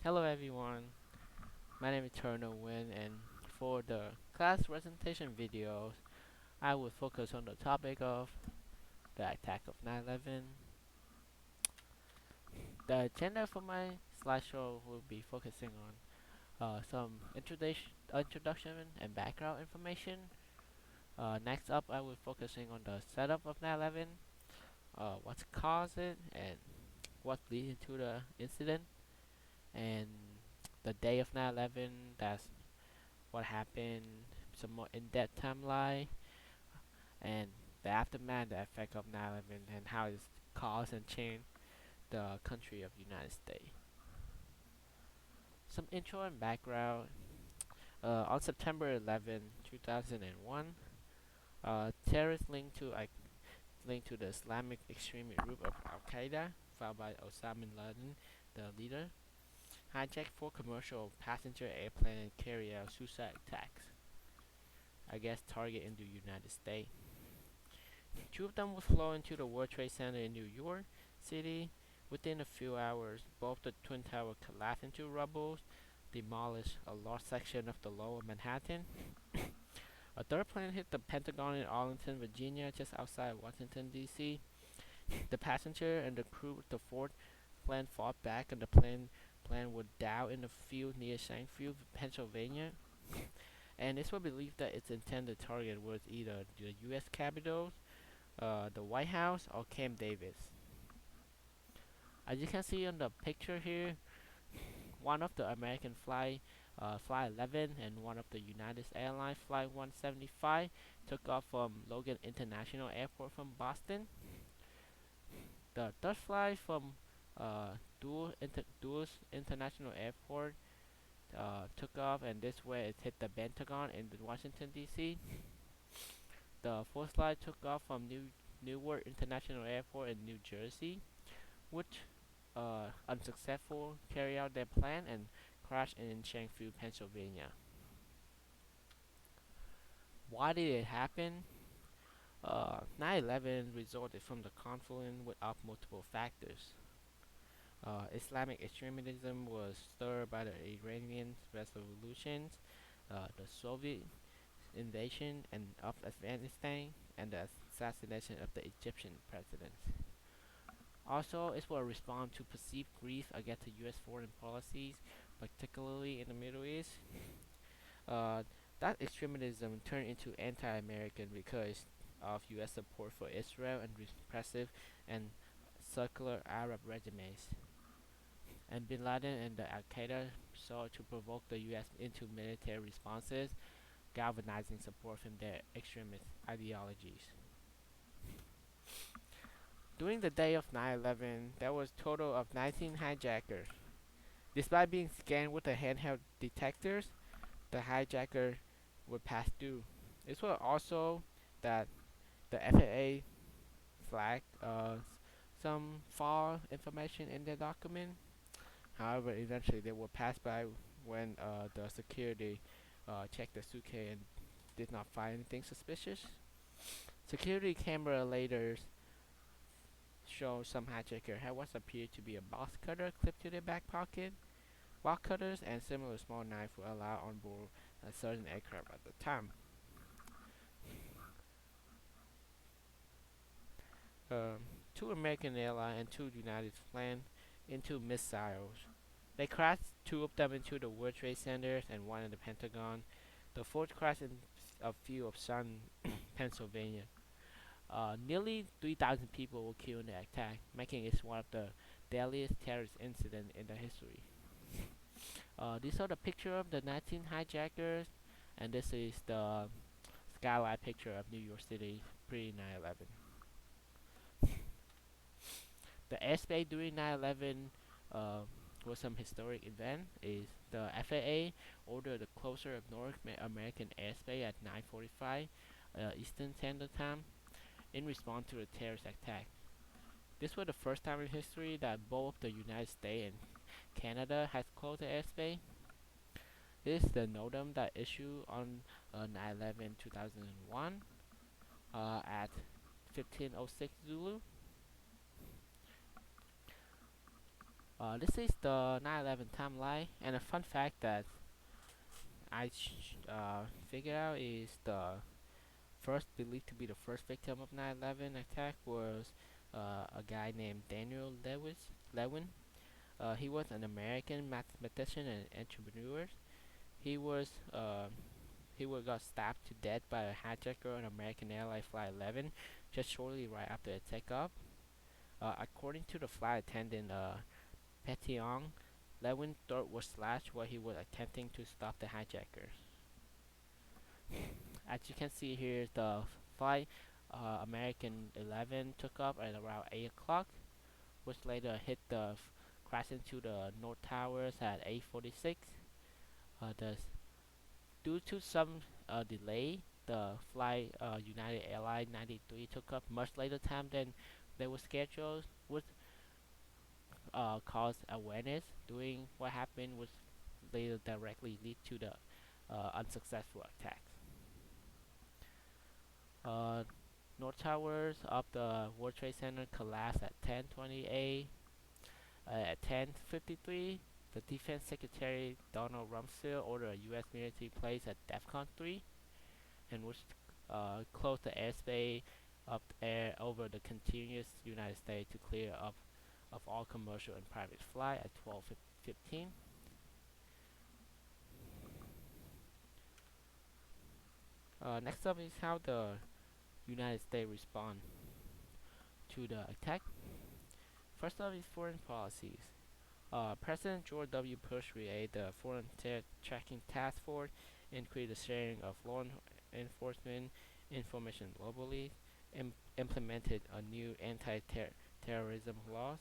Hello everyone, my name is Nguyen, and for the class presentation videos, I will focus on the topic of the attack of 9/11. The agenda for my slideshow will be focusing on some introduction and background information. Next up, I will focusing on the setup of 9/11, what's caused it, and what leading to the incident, and the day of 9/11. That's what happened, some more in-depth timeline, and the aftermath, the effect of 9/11, and how it's caused and changed the country of United States. Some intro and background. On September 11, 2001, terrorists linked to the Islamic extremist group of Al Qaeda, founded by Osama bin Laden, the leader, hijacked four commercial passenger airplanes and carried out suicide attacks against targets in the United States. Two of them were flown into the World Trade Center in New York City. Within a few hours, both the Twin Towers collapsed into rubble, demolished a large section of the lower Manhattan. A third plane hit the Pentagon in Arlington, Virginia, just outside Washington, D.C. The passenger and the crew of the fourth plane fought back, and the plane was down in a field near Shankfield, Pennsylvania. And it's was believed that its intended target was either the U.S. Capitol, the White House, or Camp Davis. As you can see on the picture here, one of the American Flight 11 and one of the United Airlines Flight 175 took off from Logan International Airport from Boston. The third flight from Dulles International Airport took off, and this way it hit the Pentagon in Washington D.C. The fourth flight took off from Newark International Airport in New Jersey, which unsuccessful carry out their plan and crashed in Shankfield, Pennsylvania. Why did it happen? 9/11 resulted from the confluence of multiple factors. Islamic extremism was stirred by the Iranian revolutions, the Soviet invasion of Afghanistan, and the assassination of the Egyptian president. Also, it will respond to perceived grief against the U.S. foreign policies, particularly in the Middle East. Uh, that extremism turned into anti-American because of U.S. support for Israel and repressive and secular Arab regimes. And Bin Laden and the Al Qaeda sought to provoke the U.S. into military responses, galvanizing support from their extremist ideologies. During the day of 9/11, there was a total of 19 hijackers. Despite being scanned with the handheld detectors, the hijacker would pass through. This was also that the FAA flagged some false information in the document. However, eventually they were passed by when the security checked the suitcase and did not find anything suspicious. Security camera later showed some hijacker had what appeared to be a box cutter clipped to their back pocket. Box cutters and similar small knives were allowed on board a certain aircraft at the time. Um, Two American Airlines and two United planned into missiles. They crashed two of them into the World Trade Centers and one in the Pentagon. The fourth crashed in a field of sun, Pennsylvania. Nearly 3,000 people were killed in the attack, making it one of the deadliest terrorist incidents in the history. These are the picture of the 19 hijackers, and this is the skyline picture of New York City pre 9/11. The airspace during 9/11 was some historic event. Is the FAA ordered the closure of North American airspace at 9:45 Eastern Standard Time in response to the terrorist attack. This was the first time in history that both the United States and Canada has closed the airspace. This is the NOTAM that issued on 9/11/2001 at 15:06 Zulu. This is the 9/11 timeline, and a fun fact that I figured out is the first believed to be the first victim of 9/11 attack was a guy named Lewin. He was an American mathematician and entrepreneur. He was uh, got stabbed to death by a hijacker on American Airlines Flight 11 just shortly right after the takeoff. According to the flight attendant Petion, Lewin's throat was slashed while he was attempting to stop the hijacker. As you can see here, the flight American 11 took off at around 8 o'clock, which later hit crash into the North Towers at 8:46. The Due to some delay, the flight United Airlines 93 took off much later time than they were scheduled, which caused awareness during what happened, which later directly lead to the unsuccessful attack. Uh, North Towers of the World Trade Center collapsed at 10:28. At 10:53, the Defense Secretary Donald Rumsfeld ordered a U.S. military place at DEFCON 3, and which closed the airspace up air over the continuous United States to clear up of all commercial and private flight at 12:15. Next up is how the United States respond to the attack. First up is foreign policies. President George W. Bush created the Foreign Tracking Task Force and created the sharing of law enforcement information globally, implemented a new anti-terrorism laws.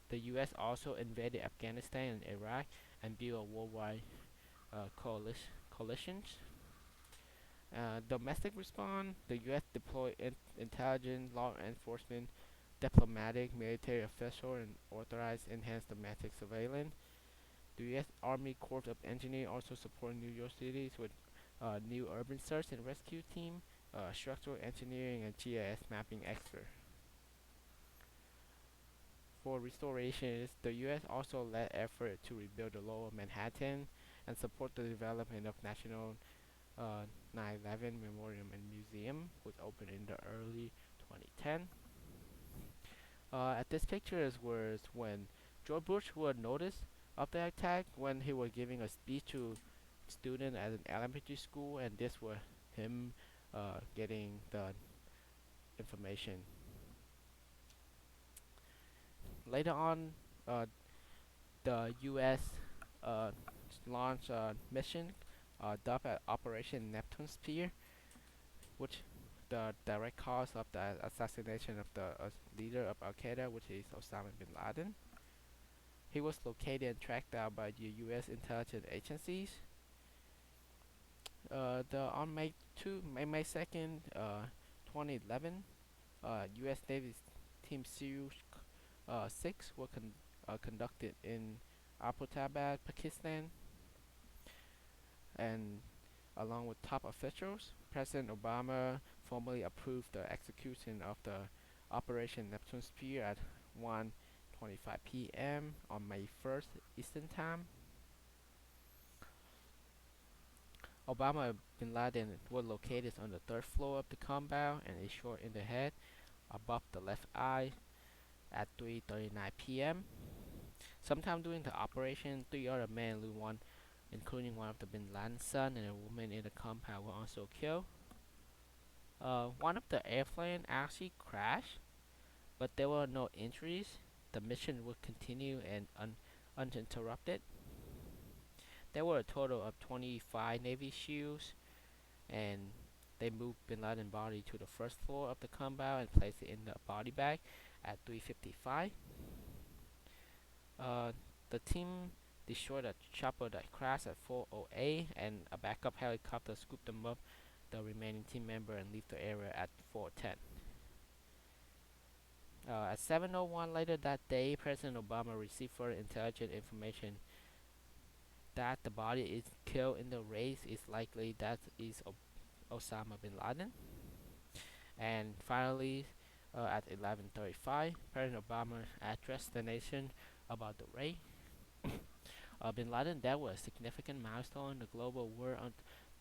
The U.S. also invaded Afghanistan and Iraq and built a worldwide coalitions. Domestic response: the U.S. deployed intelligence, law enforcement, diplomatic, military official, and authorized enhanced domestic surveillance. The U.S. Army Corps of Engineers also supported New York cities with new urban search and rescue team, structural engineering, and GIS mapping expert. For restorations, the U.S. also led effort to rebuild the Lower Manhattan and support the development of National 9/11 Memorial and Museum, which opened in the early 2010. At this picture is where when George Bush was noticed of the attack when he was giving a speech to students at an elementary school, and this was him getting the information. Later on, the U.S. Uh, launched a mission dubbed Operation Neptune Spear, which the direct cause of the assassination of the leader of Al Qaeda, which is Osama bin Laden. He was located and tracked down by the U.S. intelligence agencies. On May 2nd, 2011, U.S. Navy Team SEAL 6 were conducted in Abbottabad, Pakistan, and along with top officials, President Obama formally approved the execution of the Operation Neptune Spear at 1:25 p.m. on May 1st Eastern Time. Obama bin Laden was located on the third floor of the compound and is shot in the head above the left eye at 3:39 p.m. Sometime during the operation, three other men, including one of the bin Laden's son and a woman in the compound, were also killed. One of the airplane actually crashed, but there were no injuries. The mission would continue and uninterrupted. There were a total of 25 Navy SEALs, and they moved bin Laden's body to the first floor of the compound and placed it in the body bag at 3:55. Uh, the team destroyed a chopper that crashed at 4:08, and a backup helicopter scooped them up, the remaining team member, and left the area at 4:10. At 7:01 later that day, President Obama received further intelligence information that the body is killed in the race is likely that is Osama bin Laden. And finally, at 11:35, President Obama addressed the nation about the raid. Bin Laden death was a significant milestone in the global war on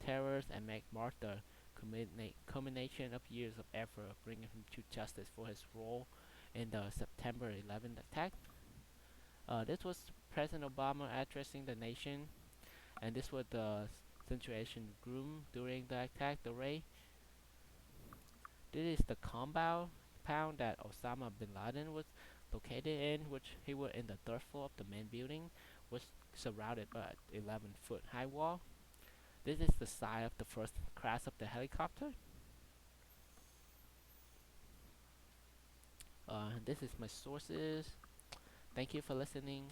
terror and marked the culmination of years of effort of bringing him to justice for his role in the September 11th attack. This was President Obama addressing the nation, and this was the situation groomed during the attack. The raid. This is the compound pound that Osama bin Laden was located in, which he was in the third floor of the main building, was surrounded by an 11-foot high wall. This is the site of the first crash of the helicopter. This is my sources. Thank you for listening.